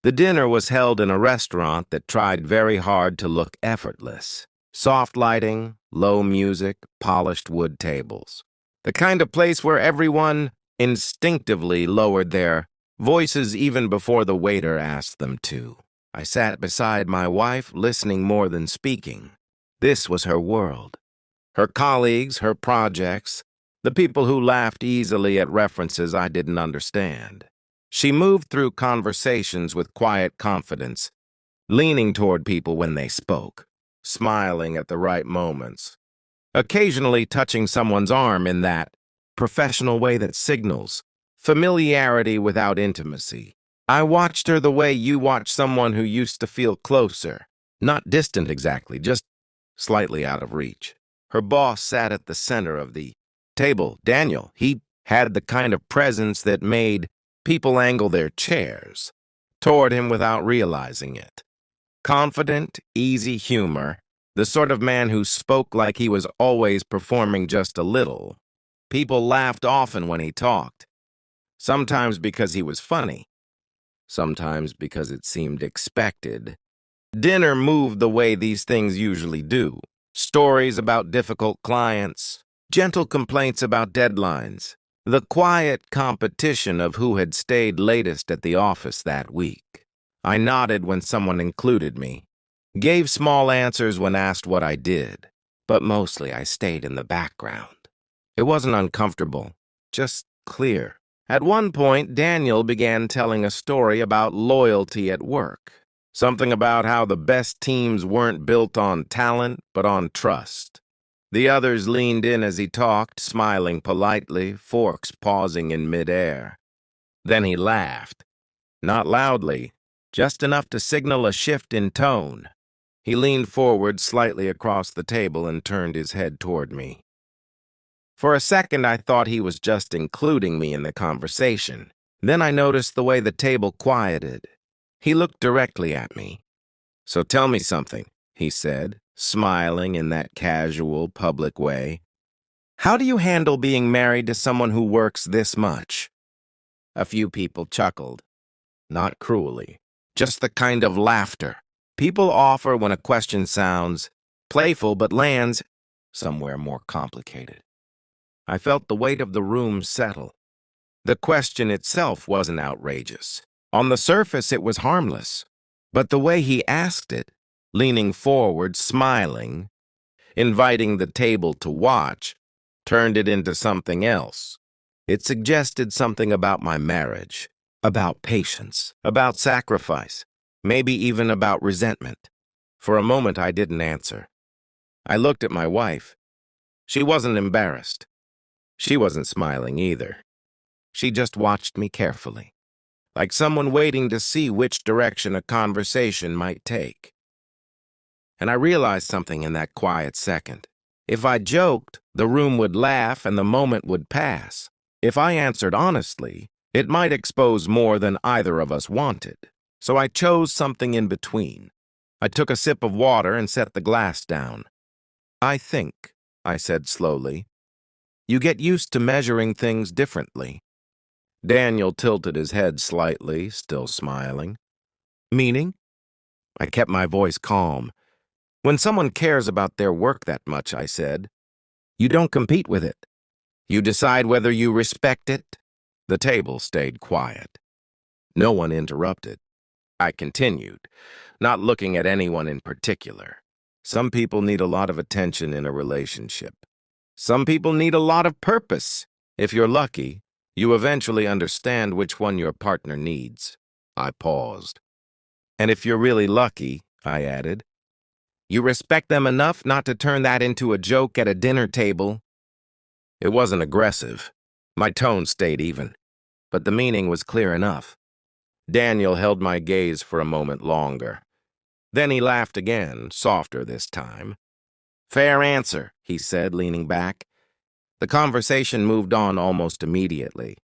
The dinner was held in a restaurant that tried very hard to look effortless. Soft lighting, low music, polished wood tables. The kind of place where everyone instinctively lowered their voices even before the waiter asked them to. I sat beside my wife, listening more than speaking. This was her world. Her colleagues, her projects, the people who laughed easily at references I didn't understand. She moved through conversations with quiet confidence, leaning toward people when they spoke, smiling at the right moments, occasionally touching someone's arm in that professional way that signals familiarity without intimacy. I watched her the way you watch someone who used to feel closer, not distant exactly, just slightly out of reach. Her boss sat at the center of the table. Daniel, he had the kind of presence that made people angle their chairs toward him without realizing it. Confident, easy humor, the sort of man who spoke like he was always performing just a little. People laughed often when he talked, sometimes because he was funny, sometimes because it seemed expected. Dinner moved the way these things usually do. Stories about difficult clients, gentle complaints about deadlines, the quiet competition of who had stayed latest at the office that week. I nodded when someone included me, gave small answers when asked what I did, but mostly I stayed in the background. It wasn't uncomfortable, just clear. At one point, Daniel began telling a story about loyalty at work. Something about how the best teams weren't built on talent, but on trust. The others leaned in as he talked, smiling politely, forks pausing in midair. Then he laughed. Not loudly, just enough to signal a shift in tone. He leaned forward slightly across the table and turned his head toward me. For a second, I thought he was just including me in the conversation. Then I noticed the way the table quieted. He looked directly at me. "So tell me something," he said, smiling in that casual, public way. "How do you handle being married to someone who works this much?" A few people chuckled. Not cruelly, just the kind of laughter people offer when a question sounds playful but lands somewhere more complicated. I felt the weight of the room settle. The question itself wasn't outrageous. On the surface, it was harmless. But the way he asked it, leaning forward, smiling, inviting the table to watch, turned it into something else. It suggested something about my marriage, about patience, about sacrifice, maybe even about resentment. For a moment, I didn't answer. I looked at my wife. She wasn't embarrassed. She wasn't smiling either. She just watched me carefully, like someone waiting to see which direction a conversation might take. And I realized something in that quiet second. If I joked, the room would laugh and the moment would pass. If I answered honestly, it might expose more than either of us wanted. So I chose something in between. I took a sip of water and set the glass down. "I think," I said slowly, "you get used to measuring things differently." Daniel tilted his head slightly, still smiling. "Meaning?" I kept my voice calm. "When someone cares about their work that much," I said, "you don't compete with it. You decide whether you respect it." The table stayed quiet. No one interrupted. I continued, not looking at anyone in particular. Some people need a lot of attention in a relationship. Some people need a lot of purpose. If you're lucky, you eventually understand which one your partner needs. I paused. "And if you're really lucky," I added, "you respect them enough not to turn that into a joke at a dinner table." It wasn't aggressive. My tone stayed even, but the meaning was clear enough. Daniel held my gaze for a moment longer. Then he laughed again, softer this time. "Fair answer," he said, leaning back. The conversation moved on almost immediately.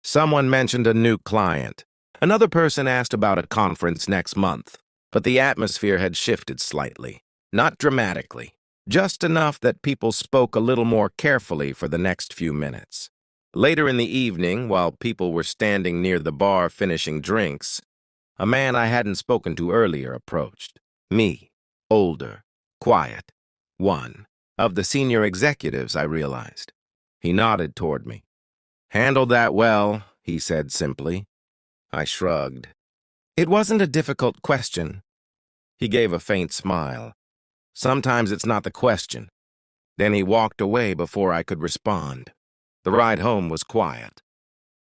Someone mentioned a new client. Another person asked about a conference next month, but the atmosphere had shifted slightly. Not dramatically, just enough that people spoke a little more carefully for the next few minutes. Later in the evening, while people were standing near the bar finishing drinks, A man I hadn't spoken to earlier approached. Me, older, quiet, one of the senior executives, I realized. He nodded toward me. "Handled that well," he said simply. I shrugged. "It wasn't a difficult question." He gave a faint smile. "Sometimes it's not the question." Then he walked away before I could respond. The ride home was quiet.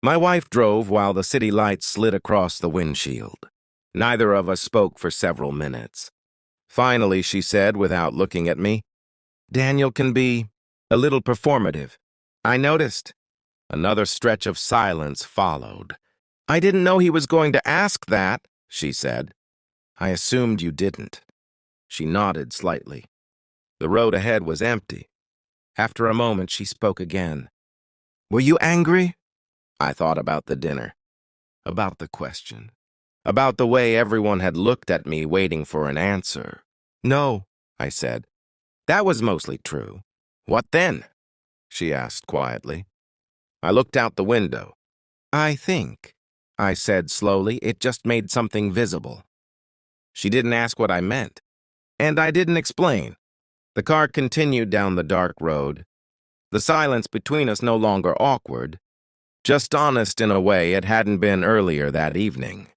My wife drove while the city lights slid across the windshield. Neither of us spoke for several minutes. Finally, she said, without looking at me, "Daniel can be a little performative. I noticed." Another stretch of silence followed. "I didn't know he was going to ask that," she said. "I assumed you didn't." She nodded slightly. The road ahead was empty. After a moment, she spoke again. "Were you angry?" I thought about the dinner, about the question, about the way everyone had looked at me waiting for an answer. "No," I said. "That was mostly true." "What then?" she asked quietly. I looked out the window. "I think," I said slowly, "it just made something visible." She didn't ask what I meant, and I didn't explain. The car continued down the dark road. The silence between us no longer awkward, just honest in a way it hadn't been earlier that evening.